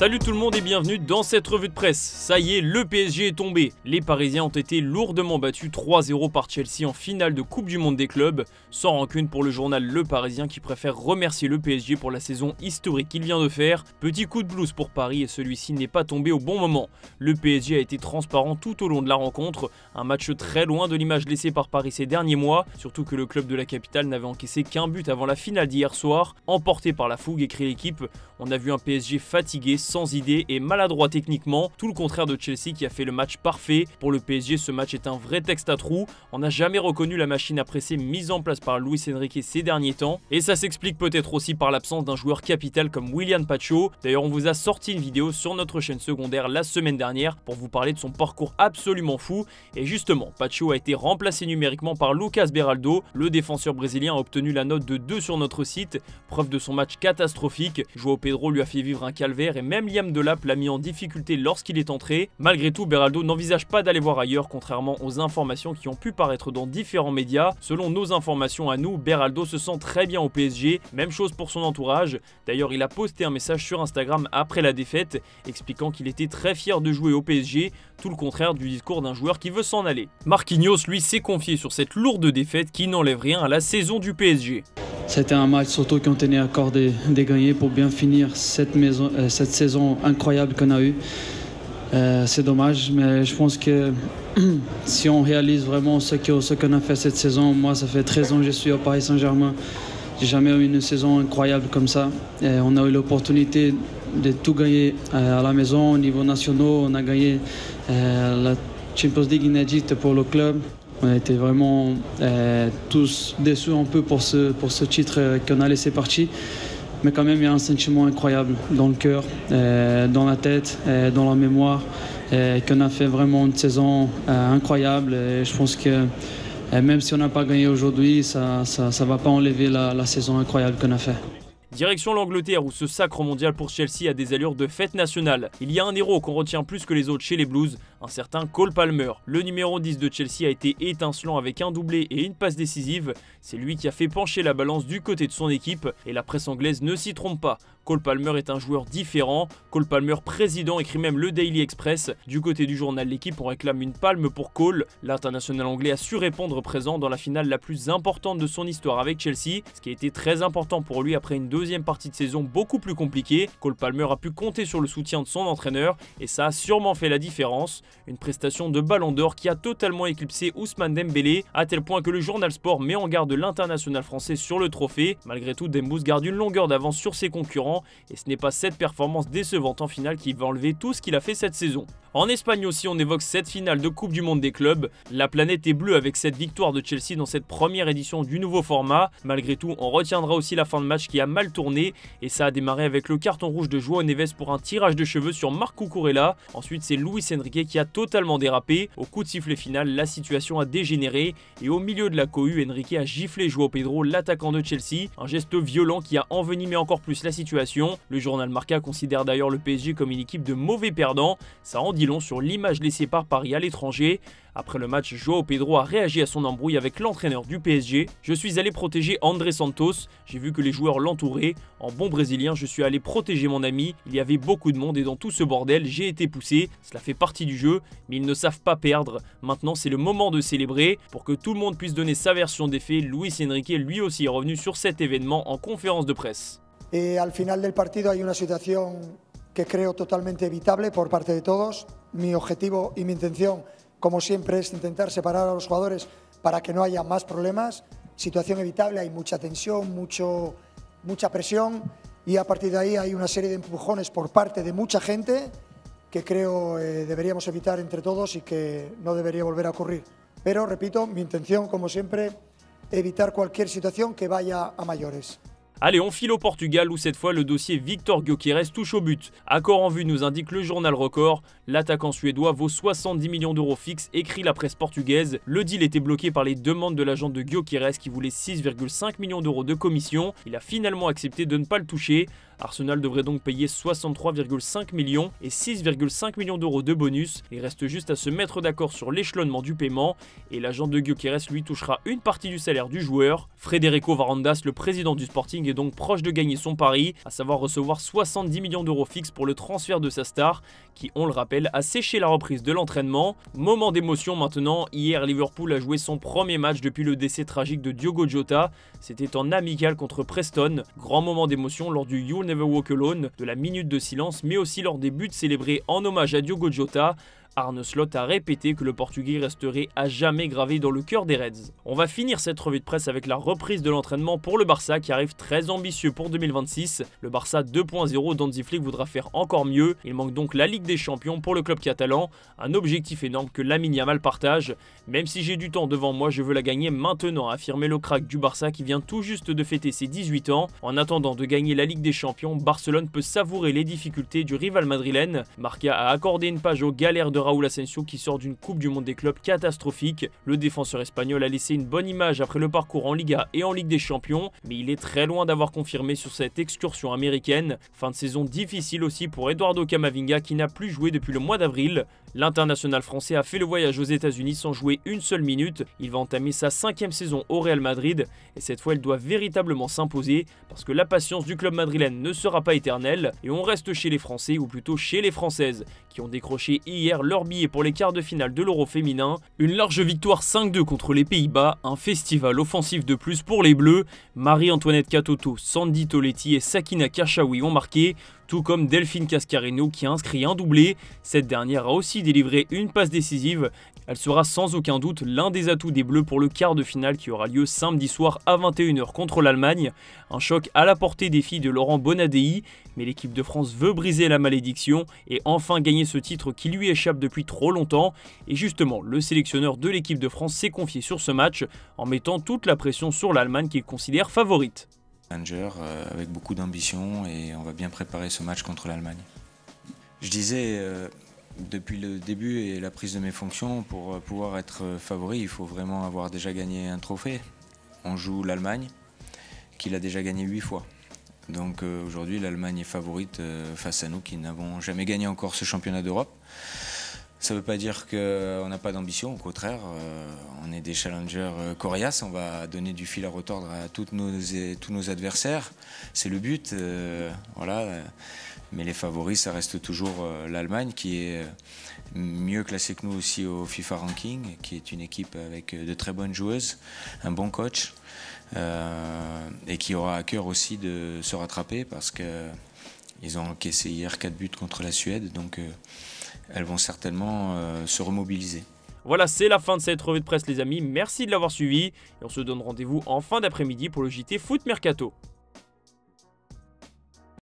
Salut tout le monde et bienvenue dans cette revue de presse. Ça y est, le PSG est tombé. Les Parisiens ont été lourdement battus 3-0 par Chelsea en finale de Coupe du Monde des clubs. Sans rancune pour le journal Le Parisien qui préfère remercier le PSG pour la saison historique qu'il vient de faire. Petit coup de blues pour Paris et celui-ci n'est pas tombé au bon moment. Le PSG a été transparent tout au long de la rencontre. Un match très loin de l'image laissée par Paris ces derniers mois. Surtout que le club de la capitale n'avait encaissé qu'un but avant la finale d'hier soir. Emporté par la fougue, écrit l'équipe, on a vu un PSG fatigué, sans idée et maladroit techniquement, tout le contraire de Chelsea qui a fait le match parfait. Pour le PSG, ce match est un vrai texte à trous. On n'a jamais reconnu la machine à presser mise en place par Luis Enrique ces derniers temps. Et ça s'explique peut-être aussi par l'absence d'un joueur capital comme Willian Pacho. D'ailleurs, on vous a sorti une vidéo sur notre chaîne secondaire la semaine dernière pour vous parler de son parcours absolument fou. Et justement, Pacho a été remplacé numériquement par Lucas Beraldo. Le défenseur brésilien a obtenu la note de 2 sur notre site, preuve de son match catastrophique. João Pedro lui a fait vivre un calvaire et même Liam Delap l'a mis en difficulté lorsqu'il est entré. Malgré tout, Beraldo n'envisage pas d'aller voir ailleurs, contrairement aux informations qui ont pu paraître dans différents médias. Selon nos informations à nous, Beraldo se sent très bien au PSG, même chose pour son entourage. D'ailleurs, il a posté un message sur Instagram après la défaite, expliquant qu'il était très fier de jouer au PSG, tout le contraire du discours d'un joueur qui veut s'en aller. Marquinhos, lui, s'est confié sur cette lourde défaite qui n'enlève rien à la saison du PSG. C'était un match surtout qu'on tenait à cœur de gagner pour bien finir cette saison incroyable qu'on a eue. C'est dommage, mais je pense que si on réalise vraiment ce qu'on a fait cette saison, moi ça fait 13 ans que je suis au Paris Saint-Germain. J'ai jamais eu une saison incroyable comme ça. Et on a eu l'opportunité de tout gagner à la maison, au niveau national. On a gagné la Champions League inédite pour le club. On a été vraiment tous déçus un peu pour ce titre qu'on a laissé partir. Mais quand même, il y a un sentiment incroyable dans le cœur, dans la tête, dans la mémoire, qu'on a fait vraiment une saison incroyable. Et je pense que même si on n'a pas gagné aujourd'hui, ça ne va pas enlever la saison incroyable qu'on a fait. Direction l'Angleterre où ce sacre mondial pour Chelsea a des allures de fête nationale. Il y a un héros qu'on retient plus que les autres chez les Blues, un certain Cole Palmer. Le numéro 10 de Chelsea a été étincelant avec un doublé et une passe décisive. C'est lui qui a fait pencher la balance du côté de son équipe et la presse anglaise ne s'y trompe pas. Cole Palmer est un joueur différent. Cole Palmer président, écrit même le Daily Express. Du côté du journal L'équipe, on réclame une palme pour Cole. L'international anglais a su répondre présent dans la finale la plus importante de son histoire avec Chelsea, ce qui a été très important pour lui après une deuxième partie de saison beaucoup plus compliquée. Cole Palmer a pu compter sur le soutien de son entraîneur et ça a sûrement fait la différence. Une prestation de ballon d'or qui a totalement éclipsé Ousmane Dembélé, à tel point que le journal Sport met en garde l'international français sur le trophée. Malgré tout, Dembous garde une longueur d'avance sur ses concurrents et ce n'est pas cette performance décevante en finale qui va enlever tout ce qu'il a fait cette saison. En Espagne aussi, on évoque cette finale de Coupe du Monde des clubs. La planète est bleue avec cette victoire de Chelsea dans cette première édition du nouveau format. Malgré tout, on retiendra aussi la fin de match qui a mal tourné et ça a démarré avec le carton rouge de João Neves pour un tirage de cheveux sur Marc Cucurella. Ensuite, c'est Luis Enrique qui a totalement dérapé. Au coup de sifflet final, la situation a dégénéré et au milieu de la cohue, Enrique a giflé João Pedro, l'attaquant de Chelsea. Un geste violent qui a envenimé encore plus la situation. Le journal Marca considère d'ailleurs le PSG comme une équipe de mauvais perdants. Ça en dit long sur l'image laissée par Paris à l'étranger. Après le match, João Pedro a réagi à son embrouille avec l'entraîneur du PSG. Je suis allé protéger André Santos, j'ai vu que les joueurs l'entouraient. En bon brésilien, je suis allé protéger mon ami. Il y avait beaucoup de monde et dans tout ce bordel, j'ai été poussé. Cela fait partie du jeu, mais ils ne savent pas perdre. Maintenant, c'est le moment de célébrer. Pour que tout le monde puisse donner sa version des faits, Luis Enrique lui aussi est revenu sur cet événement en conférence de presse. Et al final del partido hay una situación que creo totalmente evitable por parte de todos. Mi objetivo y mi intención, como siempre, es intentar separar a los jugadores para que no haya más problemas. Situación evitable, hay mucha tensión, mucha presión y a partir de ahí hay una serie de empujones por parte de mucha gente que creo deberíamos evitar entre todos y que no debería volver a ocurrir. Pero, repito, mi intención, como siempre, evitar cualquier situación que vaya a mayores. Allez, on file au Portugal où cette fois le dossier Victor Gyökeres touche au but. Accord en vue nous indique le journal Record. L'attaquant suédois vaut 70 millions d'euros fixes, écrit la presse portugaise. Le deal était bloqué par les demandes de l'agent de Gyökeres qui voulait 6,5 millions d'euros de commission. Il a finalement accepté de ne pas le toucher. Arsenal devrait donc payer 63,5 millions et 6,5 millions d'euros de bonus. Il reste juste à se mettre d'accord sur l'échelonnement du paiement et l'agent de Gyökeres lui touchera une partie du salaire du joueur. Frederico Varandas, le président du Sporting, est donc proche de gagner son pari, à savoir recevoir 70 millions d'euros fixes pour le transfert de sa star, qui, on le rappelle, a séché la reprise de l'entraînement. Moment d'émotion maintenant, hier Liverpool a joué son premier match depuis le décès tragique de Diogo Jota. C'était en amical contre Preston. Grand moment d'émotion lors du You'll Never Walk Alone, de la minute de silence, mais aussi lors des buts célébrés en hommage à Diogo Jota. Arne Slot a répété que le Portugais resterait à jamais gravé dans le cœur des Reds. On va finir cette revue de presse avec la reprise de l'entraînement pour le Barça qui arrive très ambitieux pour 2026. Le Barça 2.0 d'Hansi Flick voudra faire encore mieux. Il manque donc la Ligue des Champions pour le club catalan, un objectif énorme que Lamine Yamal partage. Même si j'ai du temps devant moi, je veux la gagner maintenant, a affirmé le crack du Barça qui vient tout juste de fêter ses 18 ans. En attendant de gagner la Ligue des Champions, Barcelone peut savourer les difficultés du rival madrilène. Marca a accordé une page aux galères de Raúl Asensio qui sort d'une Coupe du Monde des clubs catastrophique. Le défenseur espagnol a laissé une bonne image après le parcours en Liga et en Ligue des Champions, mais il est très loin d'avoir confirmé sur cette excursion américaine. Fin de saison difficile aussi pour Eduardo Camavinga qui n'a plus joué depuis le mois d'avril. L'international français a fait le voyage aux États-Unis sans jouer une seule minute. Il va entamer sa 5e saison au Real Madrid et cette fois il doit véritablement s'imposer parce que la patience du club madrilène ne sera pas éternelle et on reste chez les Français ou plutôt chez les Françaises qui ont décroché hier leur billet pour les quarts de finale de l'Euro féminin. Une large victoire 5-2 contre les Pays-Bas, un festival offensif de plus pour les Bleus. Marie-Antoinette Katoto, Sandy Toletti et Sakina Karchaoui ont marqué, tout comme Delphine Cascarino qui a inscrit un doublé. Cette dernière a aussi délivré une passe décisive. Elle sera sans aucun doute l'un des atouts des Bleus pour le quart de finale qui aura lieu samedi soir à 21 h contre l'Allemagne. Un choc à la portée des filles de Laurent Bonadei, mais l'équipe de France veut briser la malédiction et enfin gagner ce titre qui lui échappe depuis trop longtemps. Et justement, le sélectionneur de l'équipe de France s'est confié sur ce match en mettant toute la pression sur l'Allemagne qu'il considère favorite. Avec beaucoup d'ambition et on va bien préparer ce match contre l'Allemagne. Je disais depuis le début et la prise de mes fonctions, pour pouvoir être favori, il faut vraiment avoir déjà gagné un trophée. On joue l'Allemagne, qui l'a déjà gagné 8 fois. Donc aujourd'hui, l'Allemagne est favorite face à nous qui n'avons jamais gagné encore ce championnat d'Europe. Ça ne veut pas dire qu'on n'a pas d'ambition, au contraire, on est des challengers coriaces, on va donner du fil à retordre à tous nos adversaires, c'est le but, voilà. Mais les favoris, ça reste toujours l'Allemagne qui est mieux classée que nous aussi au FIFA Ranking, qui est une équipe avec de très bonnes joueuses, un bon coach, et qui aura à cœur aussi de se rattraper parce qu'ils ont encaissé hier 4 buts contre la Suède, donc elles vont certainement se remobiliser. Voilà, c'est la fin de cette revue de presse les amis, merci de l'avoir suivi et on se donne rendez-vous en fin d'après-midi pour le JT Foot Mercato.